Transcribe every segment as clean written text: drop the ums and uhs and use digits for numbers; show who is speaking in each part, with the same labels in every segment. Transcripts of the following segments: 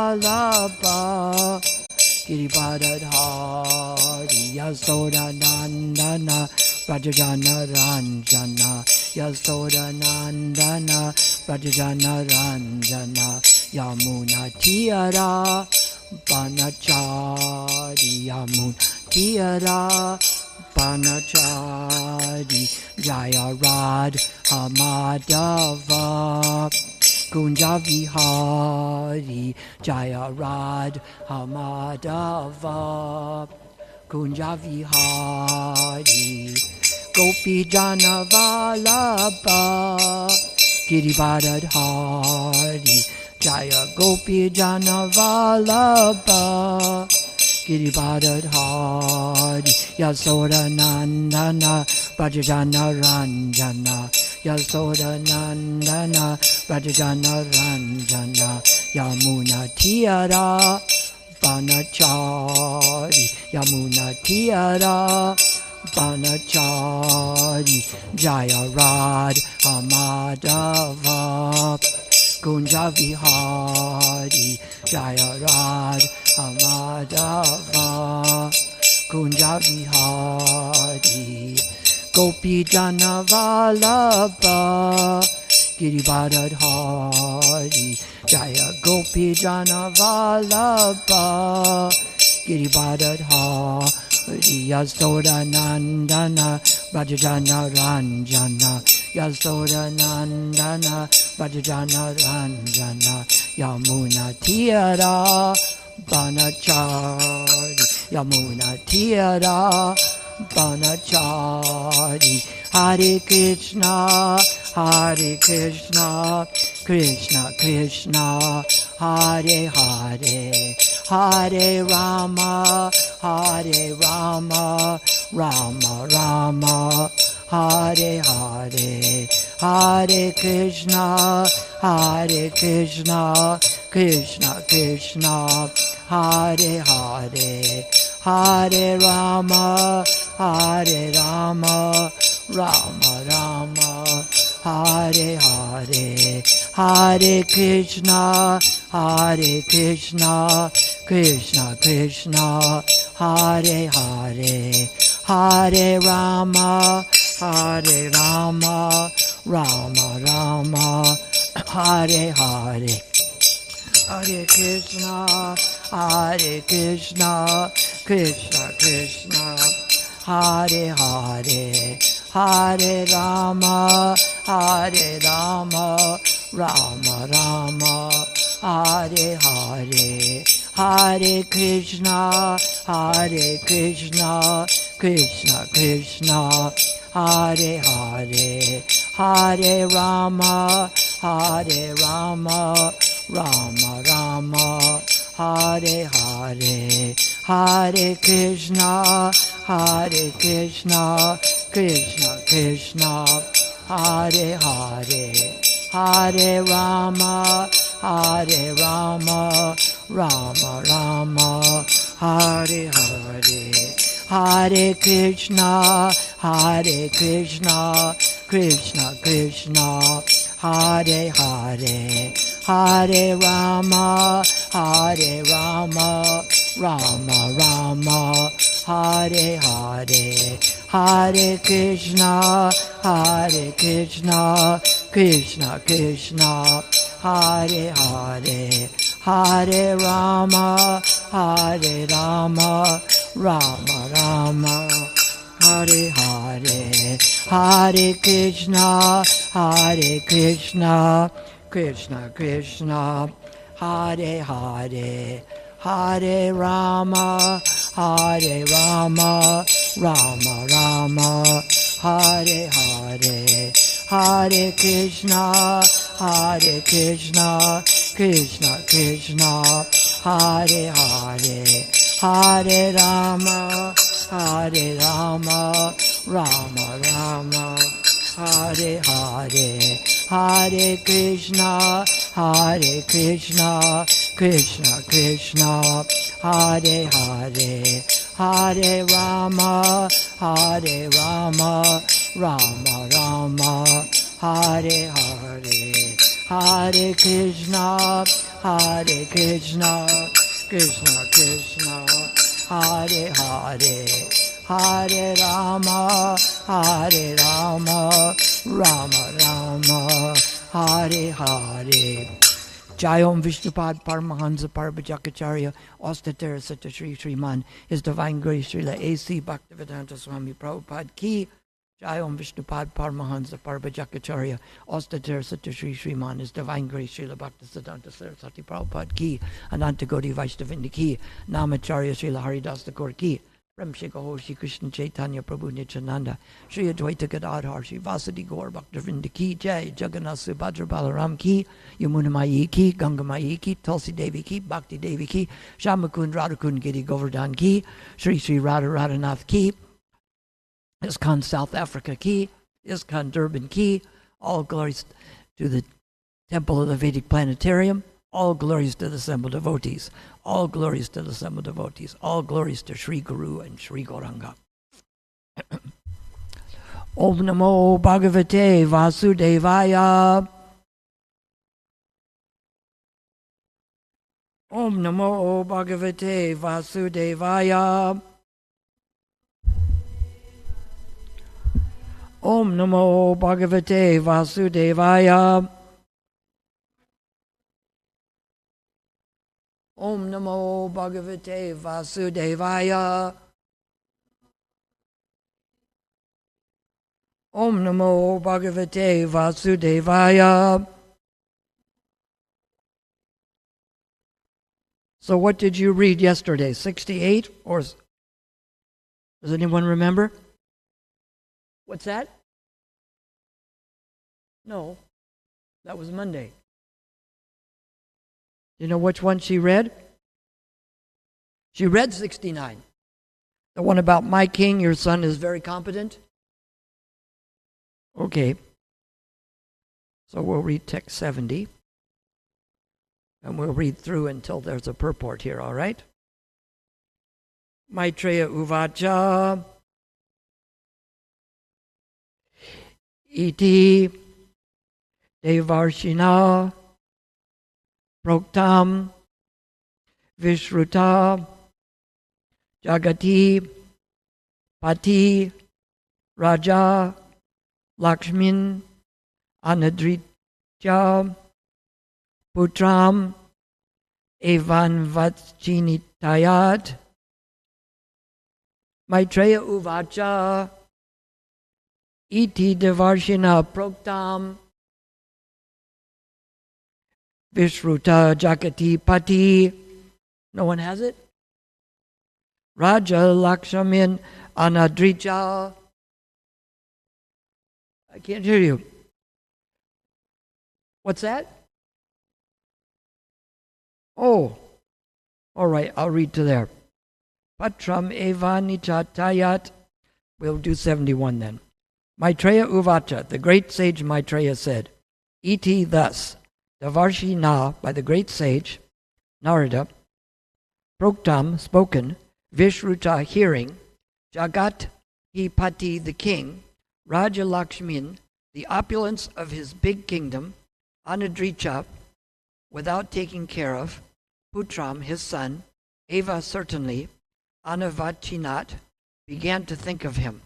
Speaker 1: Vallabha Girivardhari Yasodanandana Vrajajana Ranjana Yasodanandana Vrajajana Ranjana Yamuna Tiyara Banachari Yamuna Tiyara Banachari Jaya Radha Madhava Kunja Vihari Jaya Radha Madhava Kunja Vihari Gopi Jana Vallabha Girivardhari Jaya Gopi Jana Vallabha Girivardhari Yasodanandana Vrajajana Ranjana Yasodanandana Vrajajana Ranjana Yamuna Tiyara Banachari Yamuna Tiyara Banachari Jaya Radha Madhava Kunja Vihari Jaya Radha Madhava Kunja Vihari Gopi Jana Vallabha Girivardhari Jaya Gopi Jana Vallabha Girivardhari Yasodanandana Vrajajana Ranjana Yasodanandana Vrajajana Ranjana Yamuna Tiyara Banachari Yamuna Tiyara Banachari Hare Krishna Krishna Krishna Hare Hare Hare Rama Rama Rama Hare Hare Hare Krishna Krishna Krishna Hare Hare Hare Rama Rama Rama Hare Hare Hare Krishna Krishna Krishna Hare Hare Hare Rama Rama Rama Hare Hare Hare Krishna Krishna Krishna Hare Hare Hare Rama Rama Rama Hare Hare Hare Krishna Krishna Krishna Hare Hare Hare Rama Rama Rama Hare Hare Hare Krishna Krishna Krishna Hare Hare Hare Rama Rama Rama Hare Hare Hare Krishna Krishna Krishna Hare Hare Hare Rama Rama Rama Hare Hare Hare Krishna Krishna Krishna Hare Hare Hare Rama Rama Rama Hare Hare Hare Krishna Krishna Krishna Hare Hare Hare Rama Rama Rama Hare Hare Hare Krishna Krishna Krishna Hare Hare Hare Rama Rama Rama Hare Hare Hare Krishna Krishna Krishna Hare Hare Hare Rama Rama Rama Hare Hare Hare Krishna Hare Krishna, Krishna Krishna, Hare Hare, Hare Rama, Hare Rama, Rama Rama, Hare Hare. Jayom Vishnupad Paramahansa Parabhajakacharya Austatara Satta Sri Sriman, His Divine Grace Srila A.C. Bhaktivedanta Swami Prabhupada Ki. Jayom Vishnupad Paramahansa Parabhajakacharya Austatara Satta Sri Sriman, His Divine Grace Srila Bhaktisiddhanta Saraswati Prabhupada Ki. Ananta Gaudiya Vaishnavinda Ki. Namacharya Srila Haridas Thakur Ki. Prem Shri Gaur Shri Krishna Chaitanya Prabhu Nityananda Shri Advaita Gadadhar Shri Vasadi Gaur Bhaktivinoda Ki Jai Jagannath Subhadra Balaram Ki Yamuna Mayi Ki Ganga Mayi Ki Tulsi Devi Ki Bhakti Devi Ki Shamakund Radhakund Giri Govardhan Ki Sri Sri Radha Radhanath Ki ISKCON South Africa Ki ISKCON Durban Ki. All glories to the Temple of the Vedic Planetarium. All glories to the assembled devotees. All glories to the assembled devotees. All glories to Sri Guru and Sri Gauranga. Om Namo Bhagavate Vasudevaya. Om Namo Bhagavate Vasudevaya. Om Namo Bhagavate Vasudevaya. Om Namo Bhagavate Vasudevaya. Om Namo Bhagavate Vasudevaya. So what did you read yesterday? 68? Or does anyone remember? What's that? No, that was Monday. You know which one she read? She read 69. The one about my king, your son is very competent? Okay. So we'll read text 70. And we'll read through until there's a purport here, all right? Maitreya Uvacha Iti Devarshina Proktam Vishruta Jagati Pati Raja Lakshmin Anadritya Putram Evan Vachinitayat. Maitreya Uvacha Iti Devarshina Proktam Vishruta Jagati Pati. No one has it? Raja Lakshmin Anadrija. I can't hear you. What's that? Oh, all right, I'll read to there. Patram Evanichatayat. We'll do 71 then. Maitreya Uvacha, the great sage Maitreya said, Iti thus, Devarshina, by the great sage, Narada, Proktam, spoken, Vishruta, hearing, Jagat, he Pati, the king, Raja Lakshmin, the opulence of his big kingdom, Anadricha, without taking care of, Putram, his son, Eva, certainly, Anavachinat, began to think of him.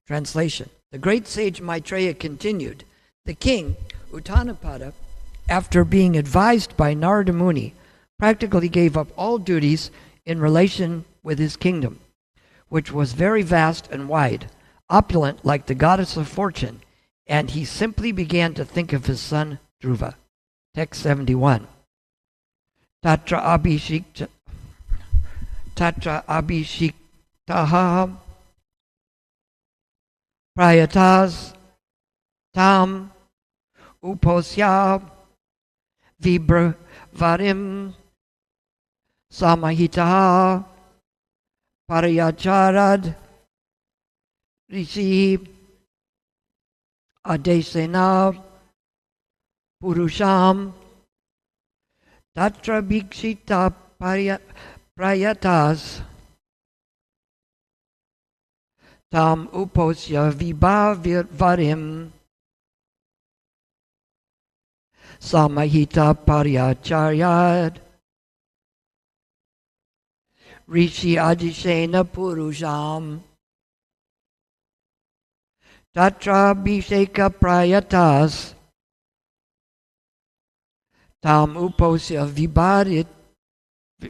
Speaker 1: Translation. The great sage Maitreya continued, the king, Uttanapada, after being advised by Narada Muni, practically gave up all duties in relation with his kingdom, which was very vast and wide, opulent like the goddess of fortune, and he simply began to think of his son Dhruva. Text 71. Tatra abhishiktaha prayatas tam uposya vibravarim samahitaha parayacharad rishi adesena purusham tatra bhikshita prayatas tam uposya vibhavarim Samahita Paryacharyad Rishi Adishena Purusham Tatra Bhisheka Prayatas Tam Uposya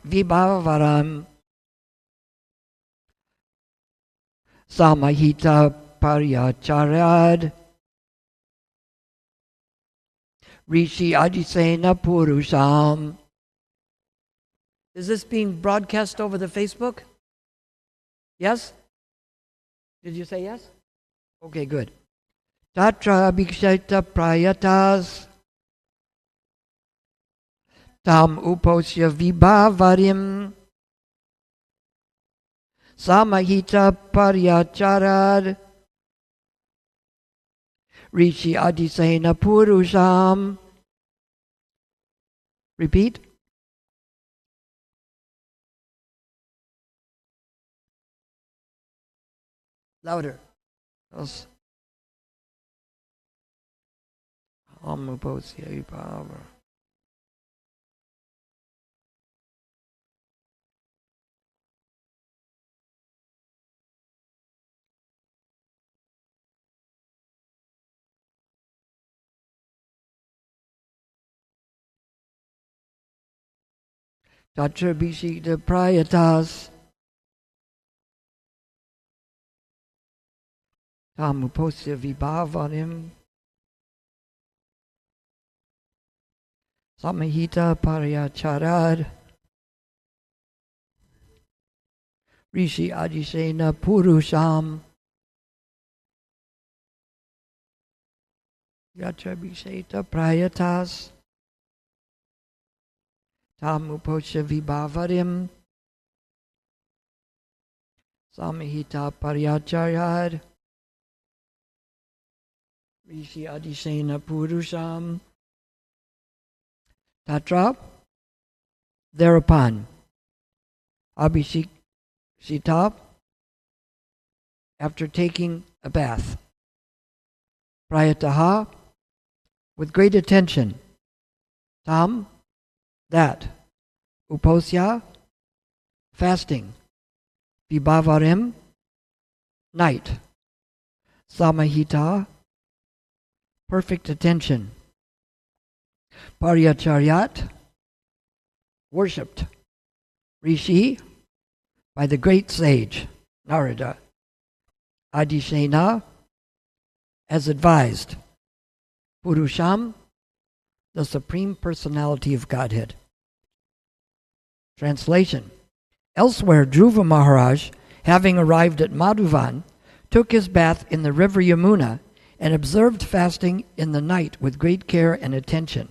Speaker 1: Vibhavaram Samahita Paryacharyad Rishi Adisena Purusham. Is this being broadcast over the Facebook? Yes? Did you say yes? Okay, good. Tatra Bhiksheta Prayatas Tam Uposya Vibhavarim Samahita Paryacharad Rishi Adisena Purusham. Repeat. Louder. Yes. Amuposya Vibhava. Tatra Bhishita Prayatas Tamuposya Vibhavanim Samahita Paryacharad Rishi Adisena Purusham Tatra Bhishita Prayatas Tamuposya Vibhavarim Samahita Paryacharyad Rishi Adisena Purusham. Tatra, thereupon, Abhishekta, after taking a bath, Prayataha, with great attention, Tam, that, Uposya, fasting, Vibhavarim, night, Samahita, perfect attention, Paryacharyat, worshipped, Rishi, by the great sage, Narada, Adishena, as advised, Purusham, the Supreme Personality of Godhead. Translation. Elsewhere, Dhruva Maharaj, having arrived at Madhuvan, took his bath in the river Yamuna and observed fasting in the night with great care and attention.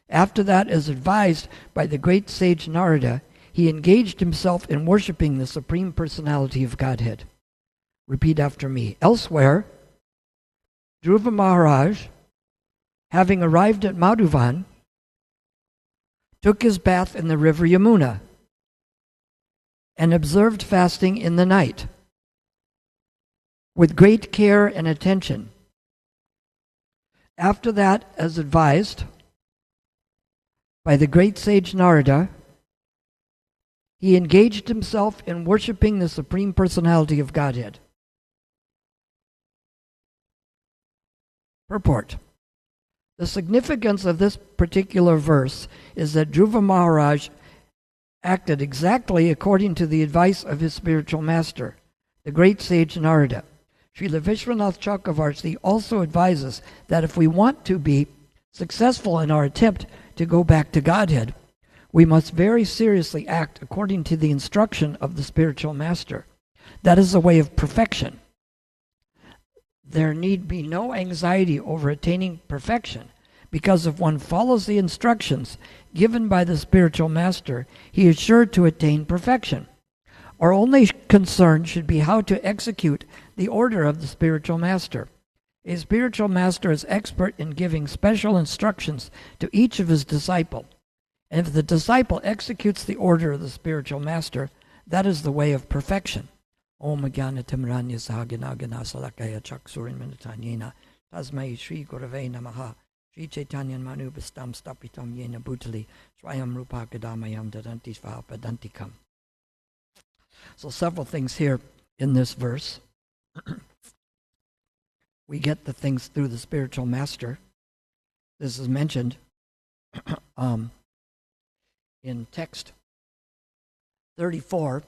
Speaker 1: After that, as advised by the great sage Narada, he engaged himself in worshipping the Supreme Personality of Godhead. Repeat after me. Elsewhere, Dhruva Maharaj, having arrived at Madhuvan, took his bath in the river Yamuna and observed fasting in the night with great care and attention. After that, as advised by the great sage Narada, he engaged himself in worshipping the Supreme Personality of Godhead. Purport. The significance of this particular verse is that Dhruva Maharaj acted exactly according to the advice of his spiritual master, the great sage Narada. Srila Vishwanath Chakravarti also advises that if we want to be successful in our attempt to go back to Godhead, we must very seriously act according to the instruction of the spiritual master. That is the way of perfection. There need be no anxiety over attaining perfection, because if one follows the instructions given by the spiritual master, he is sure to attain perfection. Our only concern should be how to execute the order of the spiritual master. A spiritual master is expert in giving special instructions to each of his disciples. And if the disciple executes the order of the spiritual master, that is the way of perfection. Om Jnana Timranya Sahaganagana Salakaya Chaksurin Minatanyena Tasmai Shri Gurave Namaha Sri Chaitanya Manu Bastam Stapitam Yena Bhutali Swayam Rupa Gadamayam Dadanti Svapadantikam. So several things here in this verse. We get the things through the spiritual master. This is mentioned in text 34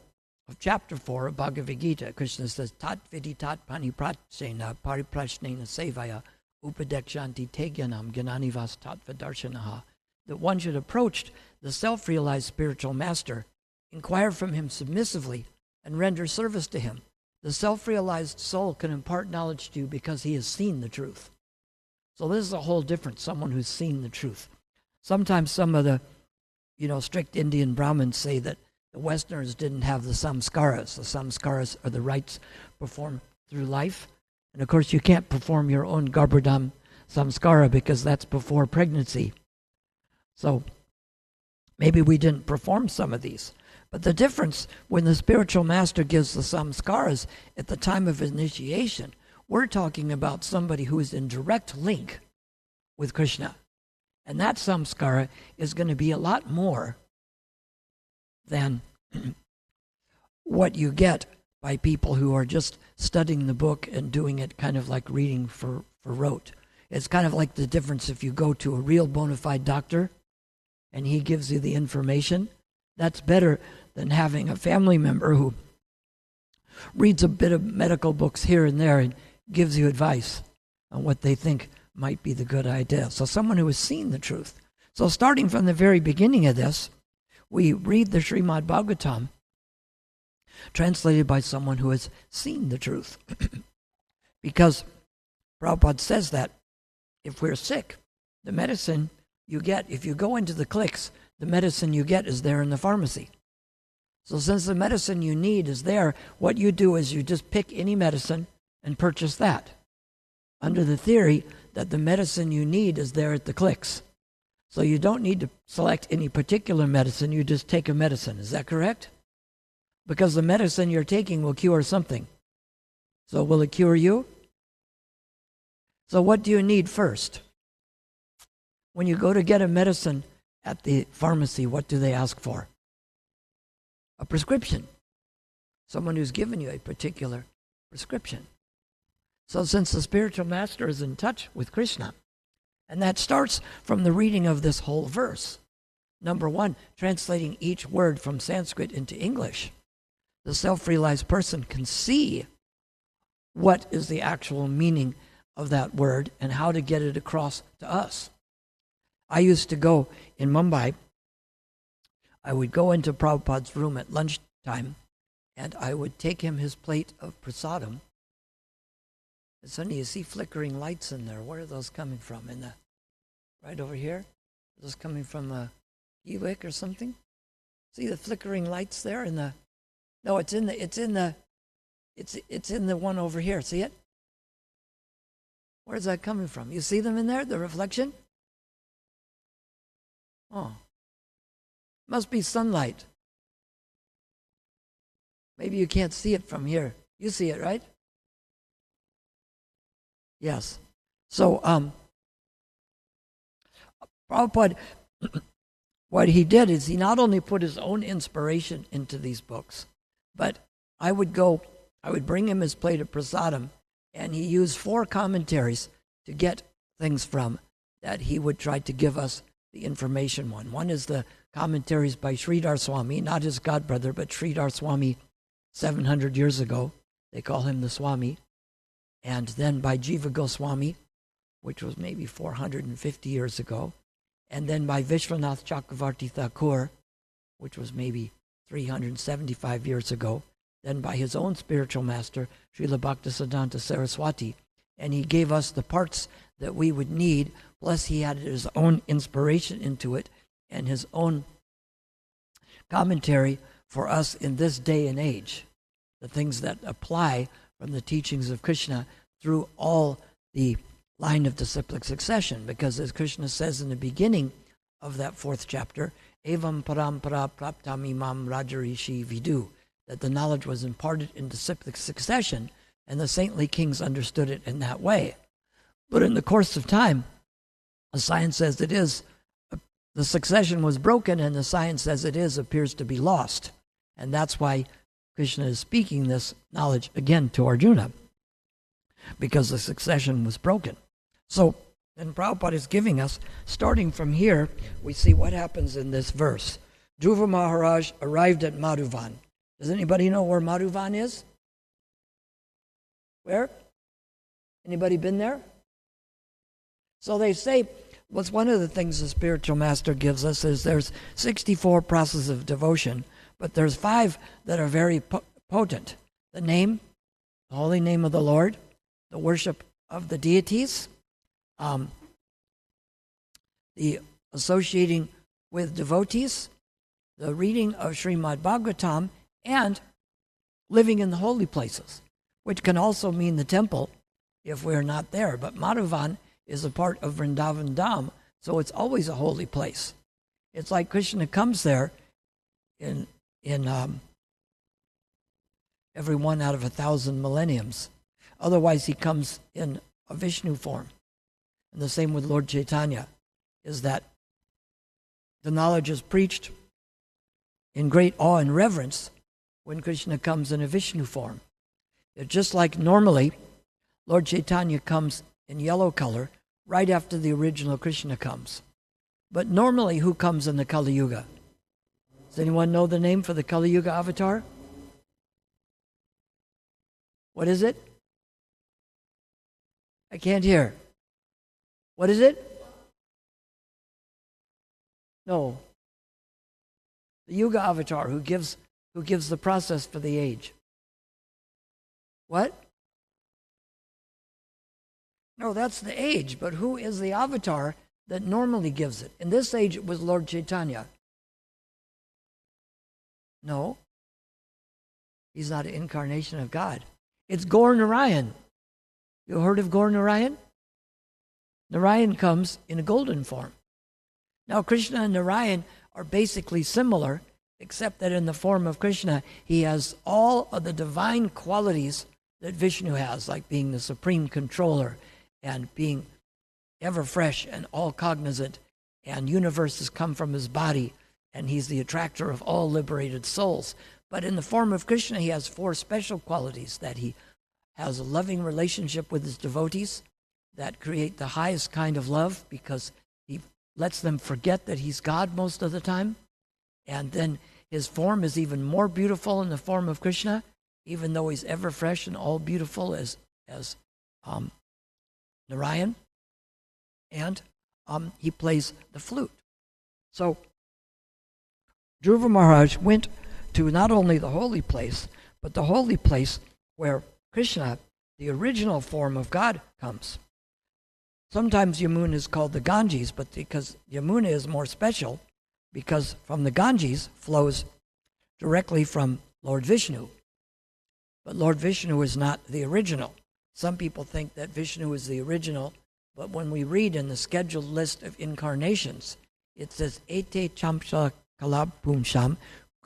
Speaker 1: of chapter 4 of Bhagavad Gita. Krishna says, Tat vidi tat paniprachena pariprashnena sevaya upadekshanti te gyanam gyananivas tat vadarshanaha. That one should approach the self-realized spiritual master, inquire from him submissively, and render service to him. The self-realized soul can impart knowledge to you because he has seen the truth. So this is a whole different, someone who's seen the truth. Sometimes some of the, strict Indian Brahmins say that the Westerners didn't have the samskaras. The samskaras are the rites performed through life. And of course you can't perform your own Garbhodam samskara because that's before pregnancy. So maybe we didn't perform some of these. But the difference when the spiritual master gives the samskaras at the time of initiation, we're talking about somebody who is in direct link with Krishna. And that samskara is going to be a lot more than what you get by people who are just studying the book and doing it kind of like reading for rote. It's kind of like the difference if you go to a real bona fide doctor and he gives you the information. That's better than having a family member who reads a bit of medical books here and there and gives you advice on what they think might be the good idea. So someone who has seen the truth. So starting from the very beginning of this, we read the Srimad Bhagavatam translated by someone who has seen the truth. Because Prabhupada says that if we're sick, the medicine you get, if you go into the clinics, the medicine you get is there in the pharmacy. So since the medicine you need is there, what you do is you just pick any medicine and purchase that, under the theory that the medicine you need is there at the clinics. So you don't need to select any particular medicine, you just take a medicine. Is that correct? Because the medicine you're taking will cure something. So will it cure you? So what do you need first? When you go to get a medicine at the pharmacy, what do they ask for? A prescription. Someone who's given you a particular prescription. So since the spiritual master is in touch with Krishna, and that starts from the reading of this whole verse. Number one, translating each word from Sanskrit into English. The self-realized person can see what is the actual meaning of that word and how to get it across to us. I used to go in Mumbai, I would go into Prabhupada's room at lunchtime and I would take him his plate of prasadam. And suddenly you see flickering lights in there. Where are those coming from? Right over here? Are those coming from a e-wick or something? See the flickering lights there in the... No, it's in the one over here. See it? Where's that coming from? You see them in there, the reflection? Oh. Must be sunlight. Maybe you can't see it from here. You see it, right? Yes. So, Prabhupada, what he did is he not only put his own inspiration into these books, but I would bring him his plate of prasadam, and he used 4 commentaries to get things from that he would try to give us the information on. One is the commentaries by Sridhar Swami, not his godbrother, but Sridhar Swami 700 years ago. They call him the Swami. And then by Jiva Goswami, which was maybe 450 years ago. And then by Vishwanath Chakravarti Thakur, which was maybe 375 years ago. Then by his own spiritual master, Srila Bhaktisiddhanta Saraswati. And he gave us the parts that we would need, plus he had his own inspiration into it and his own commentary for us in this day and age. The things that apply from the teachings of Krishna through all the line of disciplic succession. Because as Krishna says in the beginning of that 4th chapter, Evam parampara praptam imam rajarishi vidu, that the knowledge was imparted in disciplic succession, and the saintly kings understood it in that way. But in the course of time, The science says it is. The succession was broken, and the science says it is, appears to be lost. And that's why Krishna is speaking this knowledge again to Arjuna, because the succession was broken. So, and Prabhupada is giving us, starting from here, we see what happens in this verse. Dhruva Maharaj arrived at Madhuvan. Does anybody know where Madhuvan is? Where? Anybody been there? So they say, what's one of the things the spiritual master gives us is there's 64 processes of devotion, but there's 5 that are very potent. The name, the holy name of the Lord, the worship of the deities, the associating with devotees, the reading of Srimad Bhagavatam, and living in the holy places, which can also mean the temple if we're not there. But Madhuvan is a part of Vrindavan Dham, so it's always a holy place. It's like Krishna comes there in every one out of 1,000 millenniums. Otherwise, he comes in a Vishnu form. And the same with Lord Chaitanya, is that the knowledge is preached in great awe and reverence when Krishna comes in a Vishnu form. It's just like normally, Lord Chaitanya comes in yellow color right after the original Krishna comes. But normally, who comes in the Kali Yuga? Does anyone know the name for the Kali Yuga avatar? What is it? I can't hear. What is it? No. The Yuga avatar who gives the process for the age. What? No, that's the age, but who is the avatar that normally gives it? In this age, it was Lord Chaitanya. No. He's not an incarnation of God. It's Gaur Narayan. You heard of Gaur Narayan? Narayan comes in a golden form. Now, Krishna and Narayan are basically similar, except that in the form of Krishna, he has all of the divine qualities that Vishnu has, like being the supreme controller and being ever fresh and all cognizant, and universes come from his body, and he's the attractor of all liberated souls. But in the form of Krishna, he has 4 special qualities: that he has a loving relationship with his devotees that create the highest kind of love because he lets them forget that he's God most of the time. And then his form is even more beautiful in the form of Krishna, even though he's ever fresh and all beautiful as Narayan. And he plays the flute. So Dhruva Maharaj went to not only the holy place, but the holy place where Krishna, the original form of God, comes. Sometimes Yamuna is called the Ganges, but because Yamuna is more special, because from the Ganges flows directly from Lord Vishnu. But Lord Vishnu is not the original. Some people think that Vishnu is the original, but when we read in the scheduled list of incarnations, it says, Ete Chamsa Kalab Pumsham,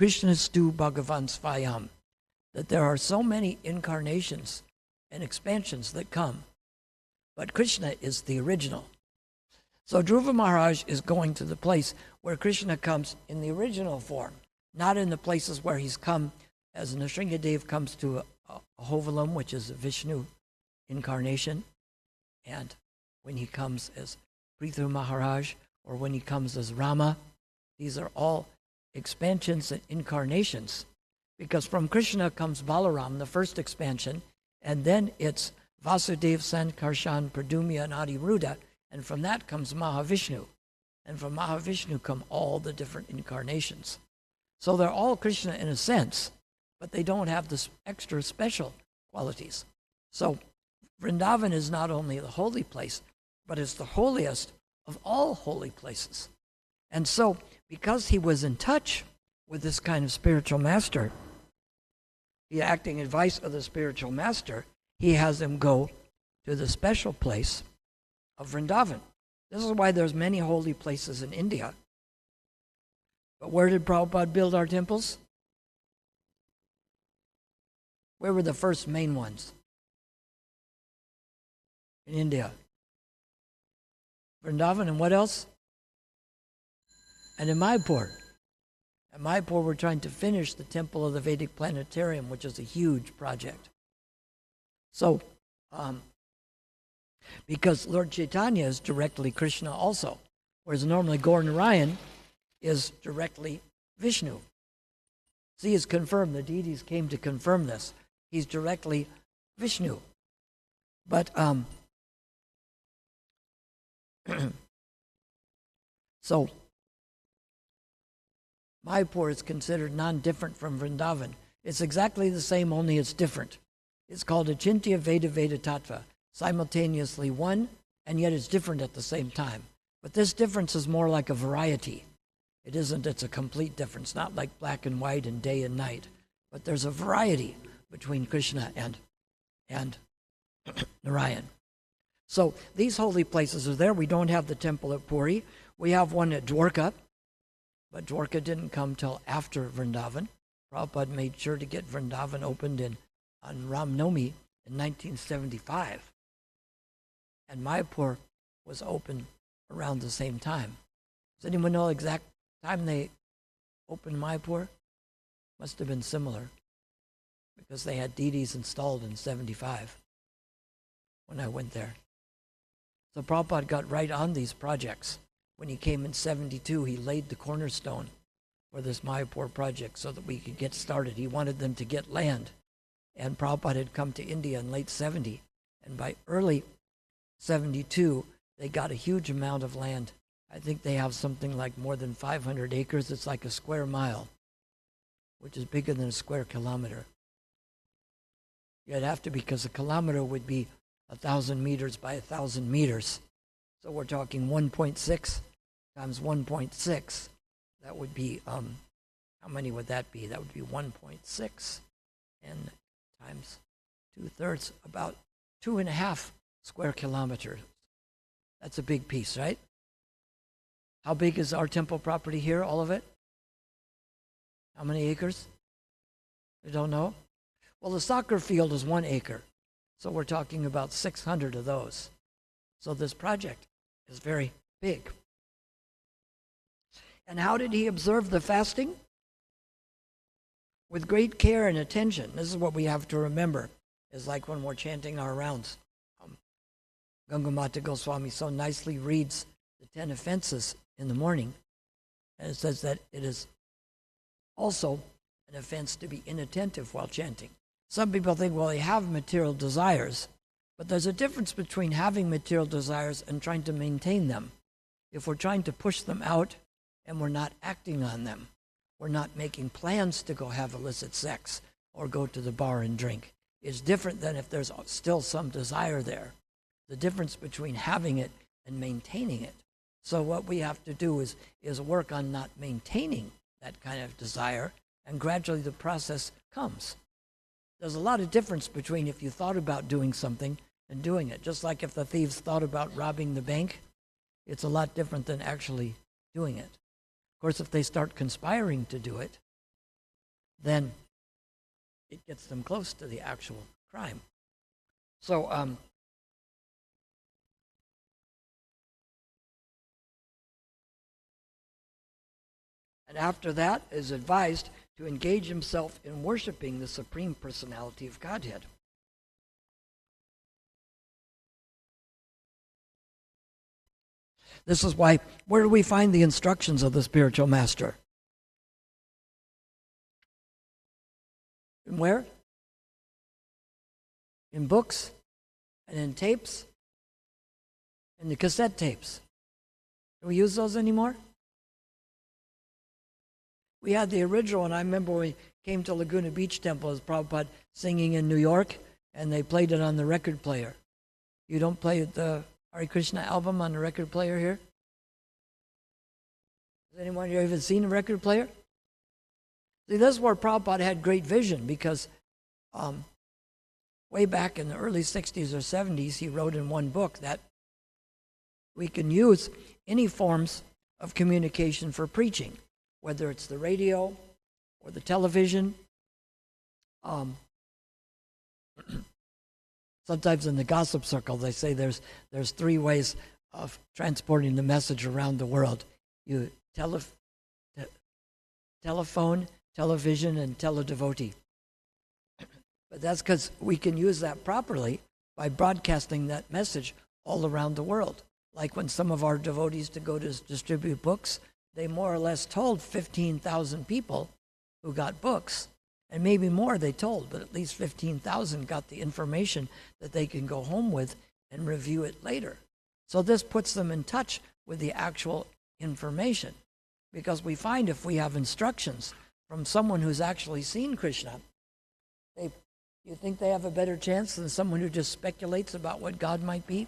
Speaker 1: Krishnastu Bhagavan Svayam, that there are so many incarnations and expansions that come. But Krishna is the original. So Dhruva Maharaj is going to the place where Krishna comes in the original form, not in the places where he's come as Nrsingadev comes to a Hovalam, which is a Vishnu incarnation, and when he comes as Prithu Maharaj, or when he comes as Rama. These are all expansions and incarnations, because from Krishna comes Balaram, the first expansion, and then it's Vasudev, Sankarshan, Pradumya, and Adiruddha, and from that comes Mahavishnu. And from Mahavishnu come all the different incarnations. So they're all Krishna in a sense, but they don't have this extra special qualities. So Vrindavan is not only the holy place, but it's the holiest of all holy places. And so, because he was in touch with this kind of spiritual master, the acting advice of the spiritual master, he has him go to the special place of Vrindavan. This is why there's many holy places in India. But where did Prabhupada build our temples? Where were the first main ones? In India. Vrindavan, and what else? And in Mayapur. At Mayapur, we're trying to finish the Temple of the Vedic Planetarium, which is a huge project. So, because Lord Chaitanya is directly Krishna also, whereas normally Gaur Narayan is directly Vishnu. See, it's confirmed. The deities came to confirm this. He's directly Vishnu. But, so, Mayapur is considered non-different from Vrindavan. It's exactly the same, only it's different. It's called Achintya Veda Veda Tattva, simultaneously one, and yet it's different at the same time. But this difference is more like a variety. It isn't, it's a complete difference, not like black and white and day and night. But there's a variety between Krishna and Narayan. So these holy places are there. We don't have the temple at Puri. We have one at Dwarka, but Dwarka didn't come till after Vrindavan. Prabhupada made sure to get Vrindavan opened on Ram Navami in 1975. And Mayapur was opened around the same time. Does anyone know the exact time they opened Mayapur? Must have been similar, because they had deities installed in 75 when I went there. So Prabhupada got right on these projects. When he came in 72, he laid the cornerstone for this Mayapur project so that we could get started. He wanted them to get land. And Prabhupada had come to India in late 70. And by early 72, they got a huge amount of land. I think they have something like more than 500 acres. It's like a square mile, which is bigger than a square kilometer. It'd have to be, because a kilometer would be 1,000 meters by 1,000 meters. So we're talking 1.6 times 1.6. That would be, how many would that be? That would be 1.6 and times 2/3, about 2.5 square kilometers. That's a big piece, right? How big is our temple property here, all of it? How many acres? You don't know? Well, the soccer field is 1 acre. So we're talking about 600 of those. So this project is very big. And how did he observe the fasting? With great care and attention. This is what we have to remember. It's like when we're chanting our rounds. Gangamata Goswami so nicely reads the 10 offenses in the morning. And it says that it is also an offense to be inattentive while chanting. Some people think, well, they have material desires. But there's a difference between having material desires and trying to maintain them. If we're trying to push them out and we're not acting on them, we're not making plans to go have illicit sex or go to the bar and drink. It's different than if there's still some desire there. The difference between having it and maintaining it. So what we have to do is work on not maintaining that kind of desire, and gradually the process comes. There's a lot of difference between if you thought about doing something and doing it. Just like if the thieves thought about robbing the bank, it's a lot different than actually doing it. Of course, if they start conspiring to do it, then it gets them close to the actual crime. So, and after that is advised to engage himself in worshiping the Supreme Personality of Godhead. This is why, where do we find the instructions of the spiritual master? And where? In books and in tapes and the cassette tapes. Do we use those anymore? We had the original, and I remember when we came to Laguna Beach Temple as Prabhupada singing in New York, and they played it on the record player. You don't play the Hare Krishna album on the record player here? Has anyone here even seen a record player? See, this is where Prabhupada had great vision, because way back in the early 60s or 70s, he wrote in one book that we can use any forms of communication for preaching, whether it's the radio or the television. Sometimes in the gossip circle, they say there's 3 ways of transporting the message around the world. You telephone, television, and teledevotee. But that's because we can use that properly by broadcasting that message all around the world. Like when some of our devotees to go to distribute books, they more or less told 15,000 people who got books, and maybe more they told, but at least 15,000 got the information that they can go home with and review it later. So this puts them in touch with the actual information, because we find if we have instructions from someone who's actually seen Krishna, you think they have a better chance than someone who just speculates about what God might be?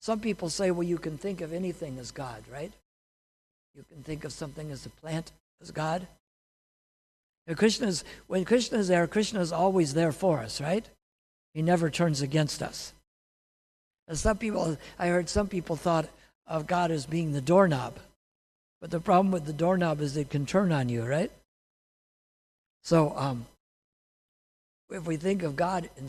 Speaker 1: Some people say, well, you can think of anything as God, right? You can think of something as a plant as God. When Krishna is there, Krishna is always there for us, right? He never turns against us. And I heard some people thought of God as being the doorknob. But the problem with the doorknob is it can turn on you, right? So if we think of God in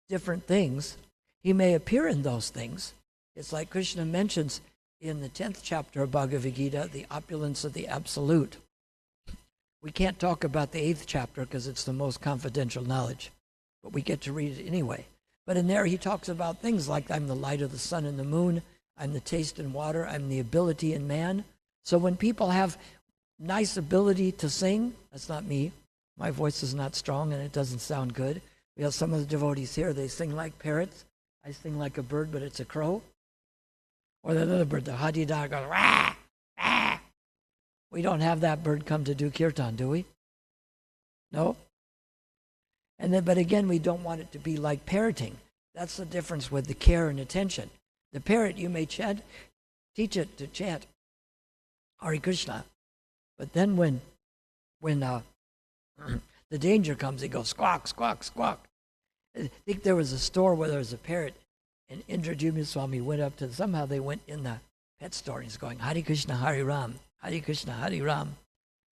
Speaker 1: different things, he may appear in those things. It's like Krishna mentions in the 10th chapter of Bhagavad Gita, the opulence of the Absolute. We can't talk about the 8th chapter because it's the most confidential knowledge, but we get to read it anyway. But in there he talks about things like, I'm the light of the sun and the moon, I'm the taste in water, I'm the ability in man. So when people have nice ability to sing, that's not me. My voice is not strong and it doesn't sound good. We have some of the devotees here, they sing like parrots. I sing like a bird, but it's a crow. Or the other bird, the hadida, goes, rah, rah. We don't have that bird come to do kirtan, do we? No? But again, we don't want it to be like parroting. That's the difference with the care and attention. The parrot, you may teach it to chant Hare Krishna. But then when the danger comes, it goes squawk, squawk, squawk. I think there was a store where there was a parrot, and Indradyumna Swami went up to, somehow they went in the pet store, and he's going, Hare Krishna, Hare Ram, Hare Krishna, Hare Ram,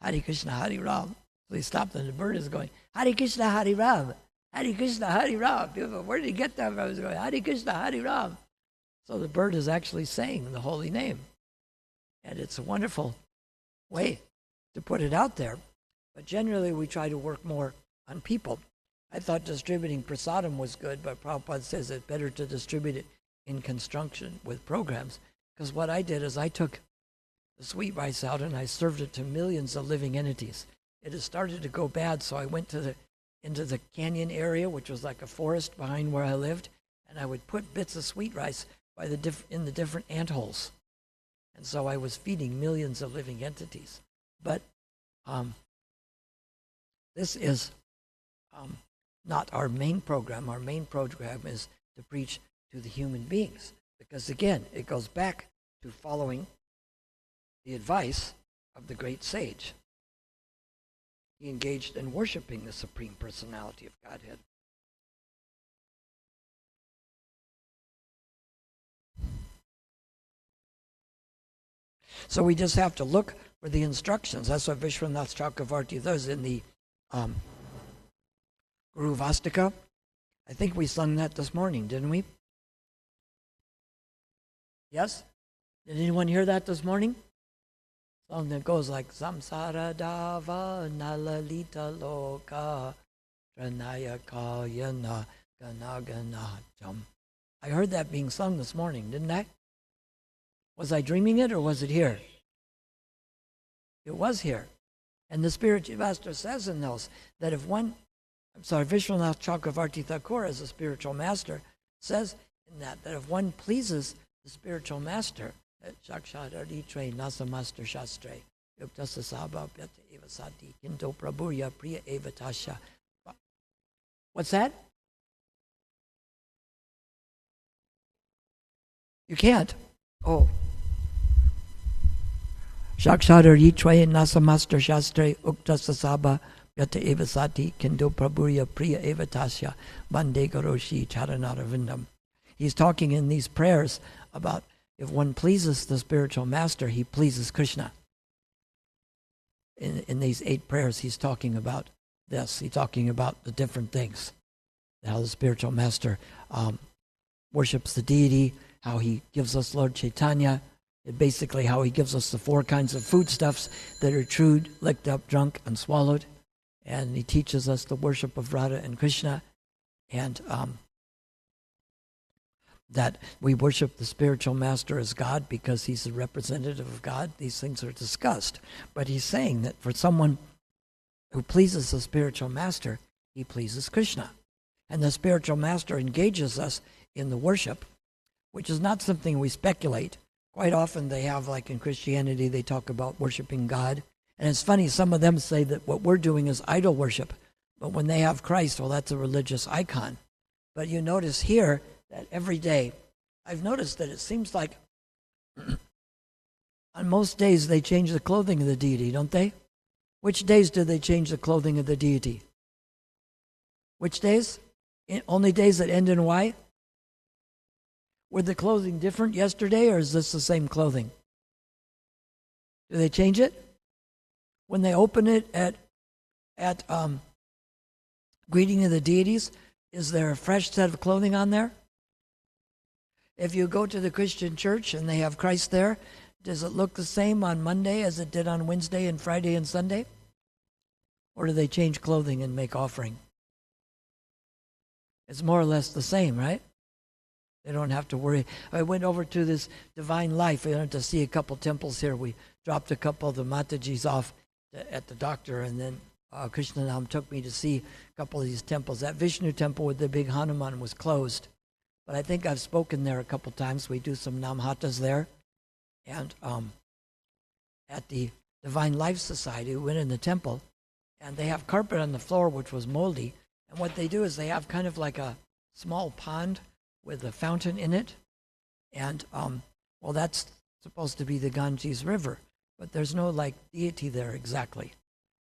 Speaker 1: Hare Krishna, Hare Ram. So he stopped, and the bird is going, Hare Krishna, Hare Ram, Hare Krishna, Hare Ram. People, where did he get that from? He was going, Hare Krishna, Hare Ram. So the bird is actually saying the holy name. And it's a wonderful way to put it out there. But generally, we try to work more on people. I thought distributing prasadam was good, but Prabhupada says it's better to distribute it in conjunction with programs. Because what I did is I took the sweet rice out and I served it to millions of living entities. It had started to go bad, so I went into the canyon area, which was like a forest behind where I lived, and I would put bits of sweet rice in the different antholes. And so I was feeding millions of living entities. But this is not our main program. Our main program is to preach to the human beings. Because again, it goes back to following the advice of the great sage. He engaged in worshiping the Supreme Personality of Godhead. So we just have to look for the instructions. That's what Vishwanath Chakravarti does in the Guru Vastika. I think we sung that this morning, didn't we? Yes? Did anyone hear that this morning? Song that goes like Samsara Dava Nalalita Loka Pranaya Kayana Ganaganatam. I heard that being sung this morning, didn't I? Was I dreaming it or was it here? It was here. And the spiritual master says in those that if Vishwanath Chakravarti Thakur as a spiritual master says in that if one pleases the spiritual master, Shakshadaritre Nasamaster Shastre Yukta Saba Pyata Eva Sati Kinto Prabhuya Priya Eva Tasha. What's that? You can't. Oh. Shakshadaritre Nasamaster Shastre Ukta Saba Pyata Eva Sati Kinto Prabhuya Priya Eva Tasha Bande Garoshi Charanara. He's talking in these prayers about if one pleases the spiritual master, he pleases Krishna. In these 8 prayers, he's talking about this. He's talking about the different things. How the spiritual master worships the deity, how he gives us Lord Chaitanya, basically how he gives us the 4 kinds of foodstuffs that are chewed, licked up, drunk, and swallowed. And he teaches us the worship of Radha and Krishna, and that we worship the spiritual master as God because he's the representative of God. These things are discussed. But he's saying that for someone who pleases the spiritual master, he pleases Krishna. And the spiritual master engages us in the worship, which is not something we speculate. Quite often they have, like in Christianity, they talk about worshiping God. And it's funny, some of them say that what we're doing is idol worship. But when they have Christ, well, that's a religious icon. But you notice here that every day, I've noticed that it seems like on most days they change the clothing of the deity, don't they? Which days do they change the clothing of the deity? Which days? Only days that end in Y? Were the clothing different yesterday, or is this the same clothing? Do they change it? When they open it at greeting of the deities, is there a fresh set of clothing on there? If you go to the Christian church and they have Christ there, does it look the same on Monday as it did on Wednesday and Friday and Sunday? Or do they change clothing and make offering? It's more or less the same, right? They don't have to worry. I went over to this Divine Life. I went to see a couple temples here. We dropped a couple of the Matajis off at the doctor, and then Krishnanam took me to see a couple of these temples. That Vishnu temple with the big Hanuman was closed, but I think I've spoken there a couple times. We do some Namhatas there. And at the Divine Life Society, we went in the temple, and they have carpet on the floor, which was moldy. And what they do is they have kind of like a small pond with a fountain in it. And, well, that's supposed to be the Ganges River, but there's no, like, deity there exactly.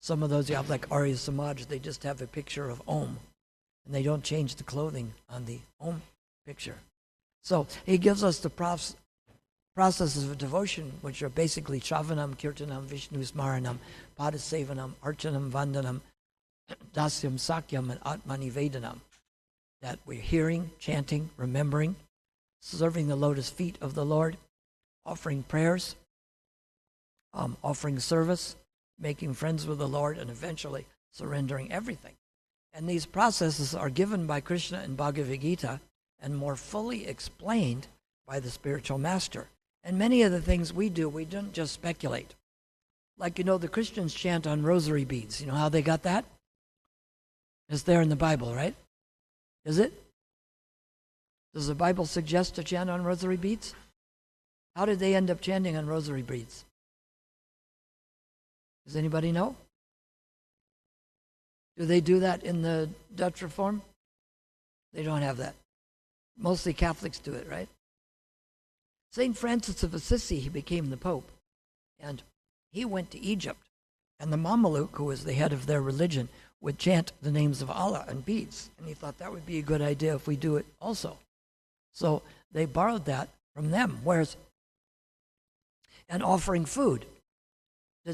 Speaker 1: Some of those you have, like Arya Samaj, they just have a picture of Om, and they don't change the clothing on the Om picture. So he gives us the processes of devotion, which are basically Shravanam, Kirtanam, Vishnu Smaranam, Padasevanam, Archanam, Vandanam, Dasyam, Sakyam, and Atmani Vedanam. That we're hearing, chanting, remembering, serving the lotus feet of the Lord, offering prayers, offering service, making friends with the Lord, and eventually surrendering everything. And these processes are given by Krishna in Bhagavad Gita and more fully explained by the spiritual master. And many of the things we do, we don't just speculate. Like, you know, the Christians chant on rosary beads. You know how they got that? It's there in the Bible, right? Is it? Does the Bible suggest to chant on rosary beads? How did they end up chanting on rosary beads? Does anybody know? Do they do that in the Dutch Reform? They don't have that. Mostly Catholics do it, right? St. Francis of Assisi, he became the Pope, and he went to Egypt, and the Mameluke, who was the head of their religion, would chant the names of Allah on beads, and he thought that would be a good idea if we do it also. So they borrowed that from them, and offering food.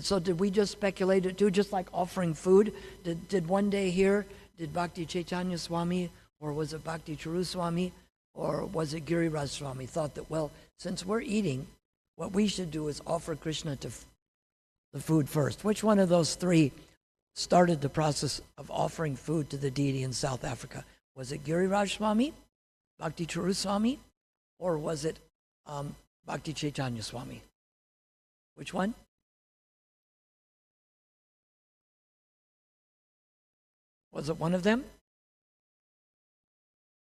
Speaker 1: So did we just speculate it too, just like offering food? Did one day here, did Bhakti Chaitanya Swami, or was it Bhakti Charu Swami, or was it Giriraj Swami, thought that, well, since we're eating, what we should do is offer Krishna to the food first. Which one of those three started the process of offering food to the deity in South Africa? Was it Giriraj Swami, Bhakti Charu Swami, or was it Bhakti Chaitanya Swami? Which one? Was it one of them?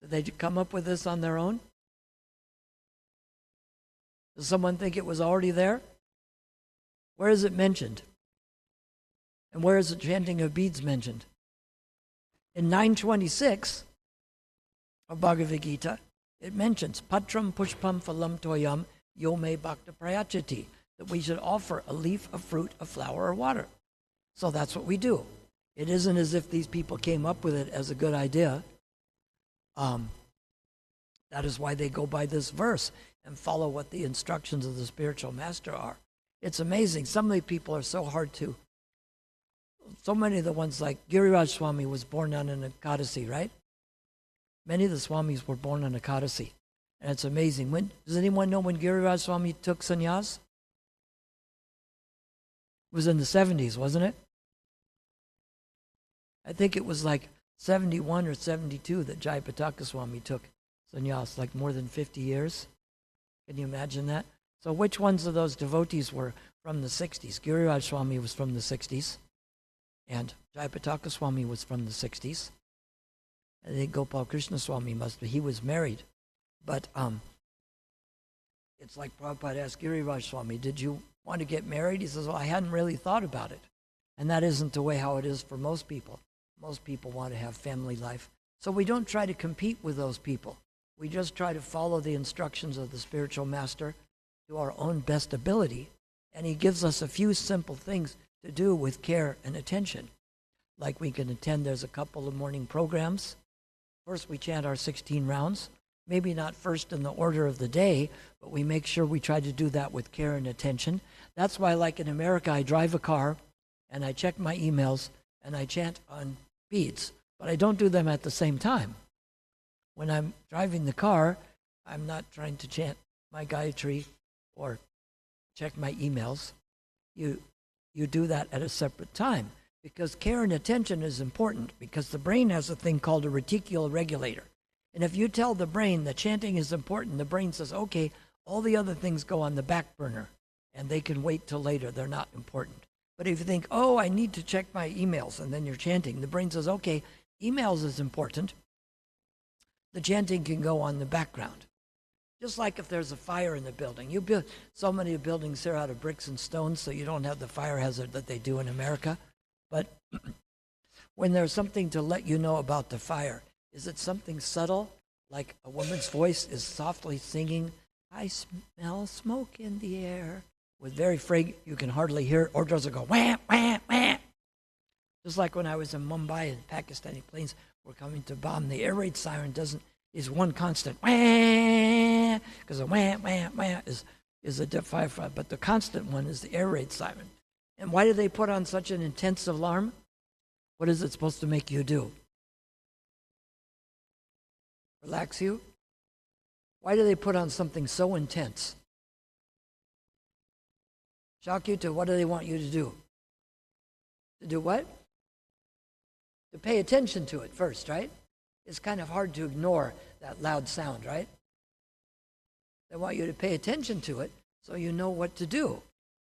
Speaker 1: Did they come up with this on their own? Does someone think it was already there? Where is it mentioned? And where is the chanting of beads mentioned? In 926 of Bhagavad Gita, it mentions Patram Pushpam Phalam Toyam Yome Bhakta Prayachati, that we should offer a leaf, a fruit, a flower, or water. So that's what we do. It isn't as if these people came up with it as a good idea. That is why they go by this verse and follow what the instructions of the spiritual master are. It's amazing. Some of the people are so hard to. So many of the ones, like Giriraj Swami was born on an Ekadasi, right? Many of the Swamis were born on Ekadasi. And it's amazing. Does anyone know when Giriraj Swami took sannyas? It was in the 70s, wasn't it? I think it was like 71 or 72 that Jayapataka Swami took sannyas, like more than 50 years. Can you imagine that? So which ones of those devotees were from the 60s? Giriraj Swami was from the 60s, and Jayapataka Swami was from the 60s. I think Gopal Krishna Swami must be. He was married. But it's like Prabhupada asked Giriraj Swami, did you want to get married? He says, well, I hadn't really thought about it. And that isn't the way how it is for most people. Most people want to have family life. So we don't try to compete with those people. We just try to follow the instructions of the spiritual master to our own best ability. And he gives us a few simple things to do with care and attention. Like we can attend, there's a couple of morning programs. First, we chant our 16 rounds. Maybe not first in the order of the day, but we make sure we try to do that with care and attention. That's why, like in America, I drive a car and I check my emails and I chant on beats, but I don't do them at the same time. When I'm driving the car, I'm not trying to chant my Gayatri or check my emails. You do that at a separate time, because care and attention is important, because the brain has a thing called a reticular regulator. And if you tell the brain that chanting is important, the brain says, okay, all the other things go on the back burner and they can wait till later. They're not important. But if you think, oh, I need to check my emails, and then you're chanting, the brain says, okay, emails is important. The chanting can go on the background. Just like if there's a fire in the building. You build so many buildings here out of bricks and stones, so you don't have the fire hazard that they do in America. But when there's something to let you know about the fire, is it something subtle, like a woman's voice is softly singing, I smell smoke in the air, with very fragrant, you can hardly hear it, or does it go wham, wham, wham? Just like when I was in Mumbai and Pakistani planes were coming to bomb, the air raid siren is one constant wham, because the wham, wham, wham is a fire, but the constant one is the air raid siren. And why do they put on such an intense alarm? What is it supposed to make you do? Relax you? Why do they put on something so intense? Shock you to what do they want you to do? To do what? To pay attention to it first, right? It's kind of hard to ignore that loud sound, right? They want you to pay attention to it so you know what to do.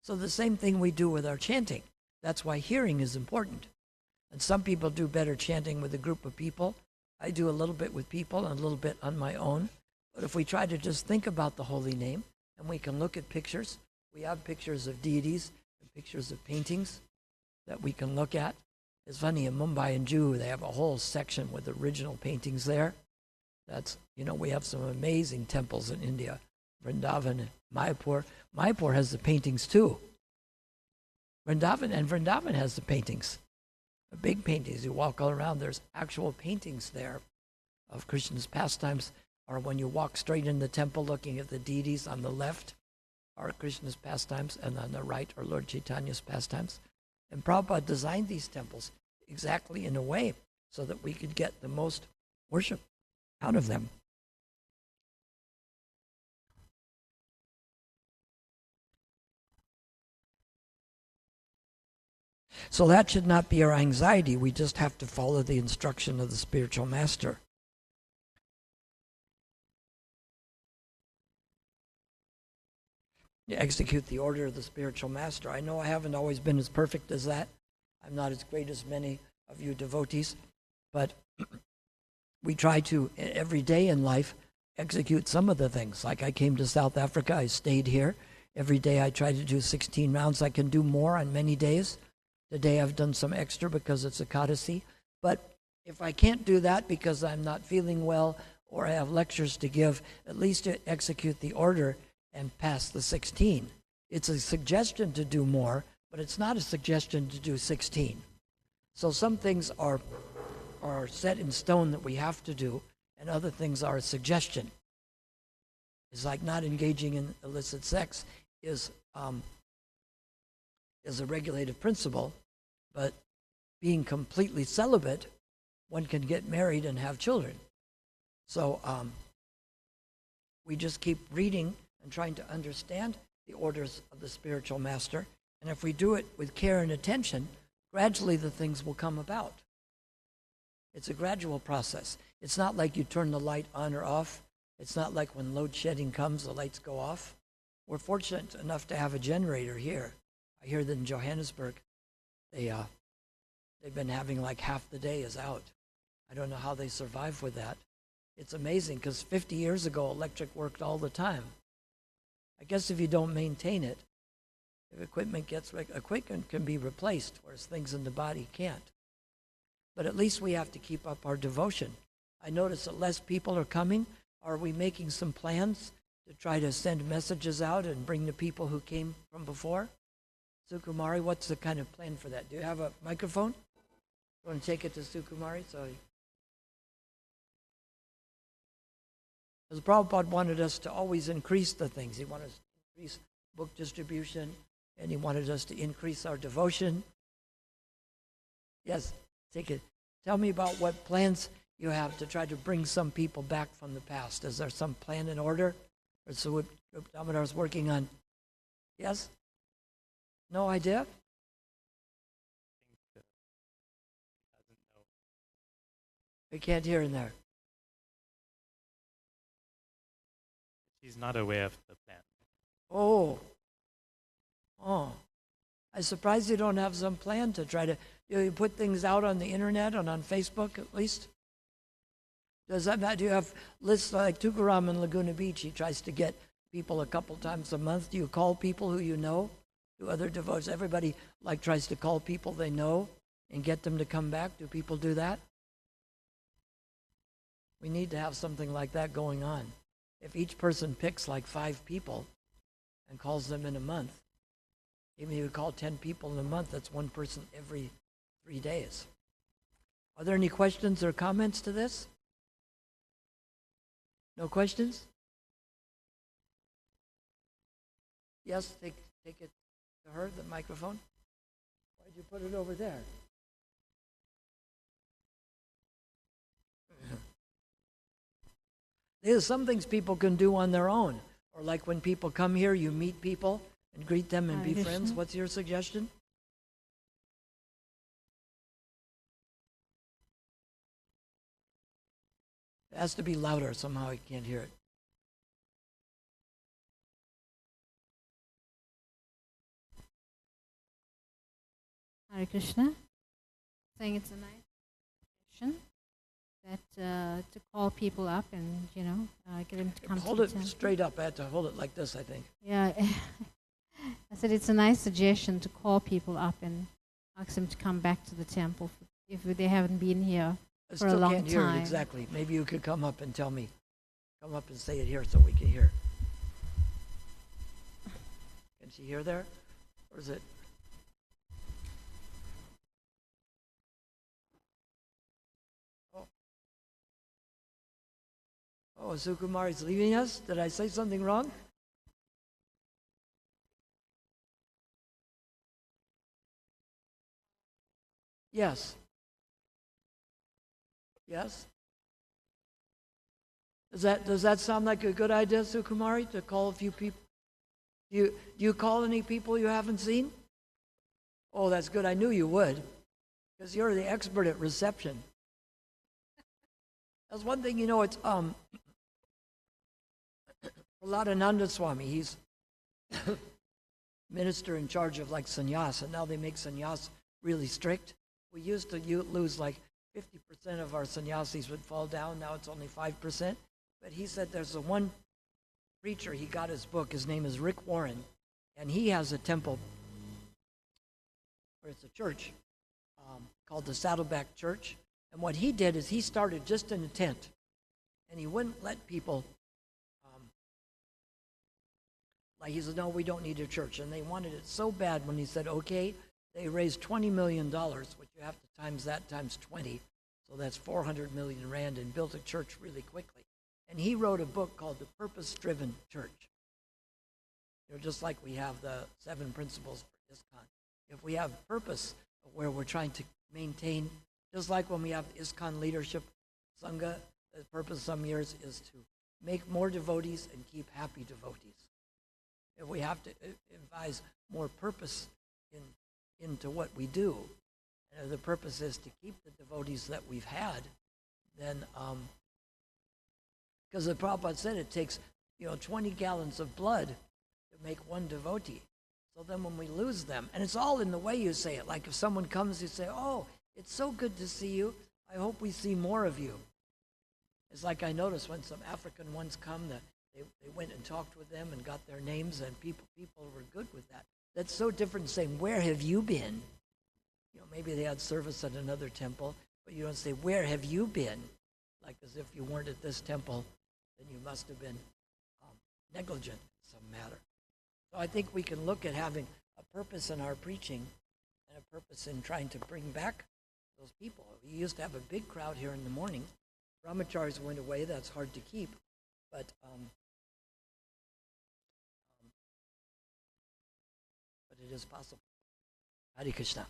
Speaker 1: So the same thing we do with our chanting. That's why hearing is important. And some people do better chanting with a group of people. I do a little bit with people and a little bit on my own. But if we try to just think about the holy name, and we can look at pictures, we have pictures of deities and pictures of paintings that we can look at. It's funny, in Mumbai and Juhu, they have a whole section with original paintings there. That's, we have some amazing temples in India. Vrindavan and Mayapur. Mayapur has the paintings too. Vrindavan has the paintings. The big paintings. You walk all around, there's actual paintings there of Krishna's pastimes. Or when you walk straight in the temple looking at the deities, on the left are Krishna's pastimes, and on the right are Lord Chaitanya's pastimes. And Prabhupada designed these temples exactly in a way so that we could get the most worship out of them. So that should not be our anxiety. We just have to follow the instruction of the spiritual master. You execute the order of the spiritual master. I know I haven't always been as perfect as that. I'm not as great as many of you devotees, but we try to, every day in life, execute some of the things. Like I came to South Africa, I stayed here. Every day I try to do 16 rounds. I can do more on many days. Today I've done some extra because it's Ekadasi. But if I can't do that because I'm not feeling well or I have lectures to give, at least to execute the order and pass the 16. It's a suggestion to do more, but it's not a suggestion to do 16. So some things are set in stone that we have to do, and other things are a suggestion. It's like not engaging in illicit sex is a regulative principle, but being completely celibate, one can get married and have children. So We just keep reading and trying to understand the orders of the spiritual master. And if we do it with care and attention, gradually the things will come about. It's a gradual process. It's not like you turn the light on or off. It's not like when load shedding comes, the lights go off. We're fortunate enough to have a generator here. I hear that in Johannesburg, they've been having like half the day is out. I don't know how they survive with that. It's amazing because 50 years ago, electric worked all the time. I guess if you don't maintain it, if equipment can be replaced, whereas things in the body can't. But at least we have to keep up our devotion. I notice that less people are coming. Are we making some plans to try to send messages out and bring the people who came from before? Sukumari, what's the kind of plan for that? Do you have a microphone? You want to take it to Sukumari? Because Prabhupada wanted us to always increase the things. He wanted us to increase book distribution, and he wanted us to increase our devotion. Yes, take it. Tell me about what plans you have to try to bring some people back from the past. Is there some plan in order? Or so what Damodar's working on? Yes? No idea?
Speaker 2: I think he doesn't know.
Speaker 1: We can't hear in there.
Speaker 2: He's not aware of the plan.
Speaker 1: Oh. I'm surprised you don't have some plan to try to, you put things out on the internet and on Facebook at least? Does that matter? Do you have lists like Tukaram in Laguna Beach? He tries to get people a couple times a month. Do you call people who you know? Do other devotees? Everybody tries to call people they know and get them to come back. Do people do that? We need to have something like that going on. If each person picks 5 people and calls them in a month, even if you call 10 people in a month, that's one person every 3 days. Are there any questions or comments to this? No questions? Yes, take it to her, the microphone. Why'd you put it over there? There's some things people can do on their own. Or like when people come here, you meet people and greet them and be friends. What's your suggestion? It has to be louder. Somehow I can't hear it.
Speaker 3: Hare Krishna. Saying it's a nice suggestion that to call people up and get them to come
Speaker 1: Hold
Speaker 3: to
Speaker 1: it straight up. I had to hold it like this, I think.
Speaker 3: Yeah, I said it's a nice suggestion to call people up and ask them to come back to the temple if they haven't been here for a long time.
Speaker 1: I still can't hear it exactly. Maybe you could come up and tell me. Come up and say it here so we can hear. Can she hear there? Or is it? Oh, Sukumari's leaving us? Did I say something wrong? Yes. Yes? Does that sound like a good idea, Sukumari, to call a few people? Do you call any people you haven't seen? Oh, that's good. I knew you would, because you're the expert at reception. That's one thing, it's Prahladananda Swami. He's minister in charge of sannyas, and now they make sannyas really strict. We used to lose 50% of our sannyasis would fall down. Now it's only 5%. But he said there's one preacher, he got his book. His name is Rick Warren, and he has a temple, or it's a church, called the Saddleback Church. And what he did is he started just in a tent, and he wouldn't let people, he said, no, we don't need a church. And they wanted it so bad when he said, okay, they raised $20 million, which you have to times that times 20. So that's 400 million rand, and built a church really quickly. And he wrote a book called The Purpose-Driven Church. Just like we have the 7 principles for ISKCON. If we have purpose where we're trying to maintain, just like when we have ISKCON leadership, Sangha, the purpose some years is to make more devotees and keep happy devotees. If we have to advise more purpose into what we do, and if the purpose is to keep the devotees that we've had, then, because the Prabhupada said it takes, 20 gallons of blood to make one devotee. So then when we lose them, and it's all in the way you say it, like if someone comes, you say, oh, it's so good to see you. I hope we see more of you. It's like I noticed when some African ones come, they went and talked with them and got their names, and people were good with that. That's so different than saying, where have you been? Maybe they had service at another temple, but you don't say, where have you been? Like as if you weren't at this temple, then you must have been negligent in some matter. So I think we can look at having a purpose in our preaching and a purpose in trying to bring back those people. We used to have a big crowd here in the morning. Brahmacharis went away, that's hard to keep, but it is possible. Hare Krishna.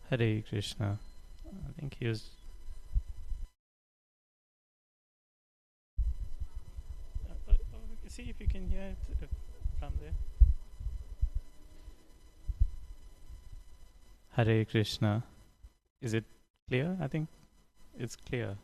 Speaker 2: Hare Krishna. I think he was. See if you can hear it from there. Hare Krishna. Is it clear? I think it's clear.